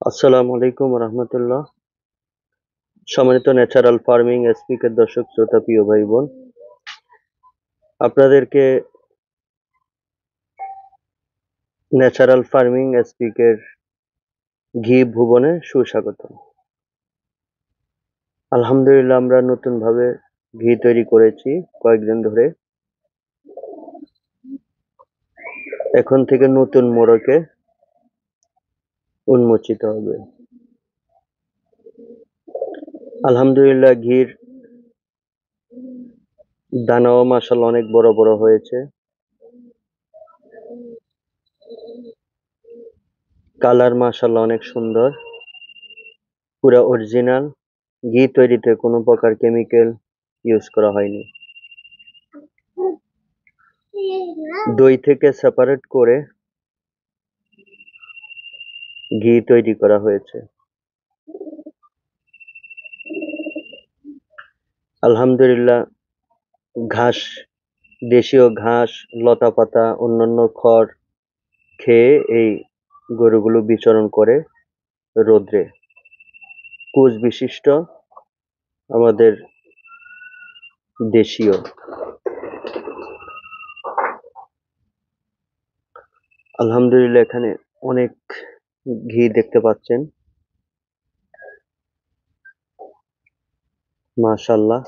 আসসালামু আলাইকুম রহমতুল্লাহ। সম্মানিত ন্যাচারাল ফার্মিং এসপিকে দর্শক শ্রোতা প্রিয় ভাই বোন, আপনাদেরকে ন্যাচারাল ফার্মিং এসপিকের ঘি ভুবনে সুস্বাগত। আলহামদুলিল্লাহ, আমরা নতুন ভাবে ঘি তৈরি করেছি কয়েকদিন ধরে। এখন থেকে নতুন মোড়কে উন্মোচিত হবে। আলহামদুলিল্লাহ, ঘির দানাও মাশাআল্লাহ অনেক বড় বড় হয়েছে। কালার মাশাআল্লাহ অনেক সুন্দর, পুরা অরিজিনাল। ঘি তৈরিতে কোনো প্রকার কেমিক্যাল ইউজ করা হয়নি। দই থেকে সেপারেট করে ঘি তৈরি করা হয়েছে। আলহামদুলিল্লাহ, ঘাস, দেশীয় ঘাস, লতাপাতা, অন্যান্য খড় খেয়ে এই গরুগুলো বিচরণ করে রোদ্রে। কুচ বিশিষ্ট আমাদের দেশীয়। আলহামদুলিল্লাহ, এখানে অনেক ঘি দেখতে পাচ্ছেন, মাশাআল্লাহ।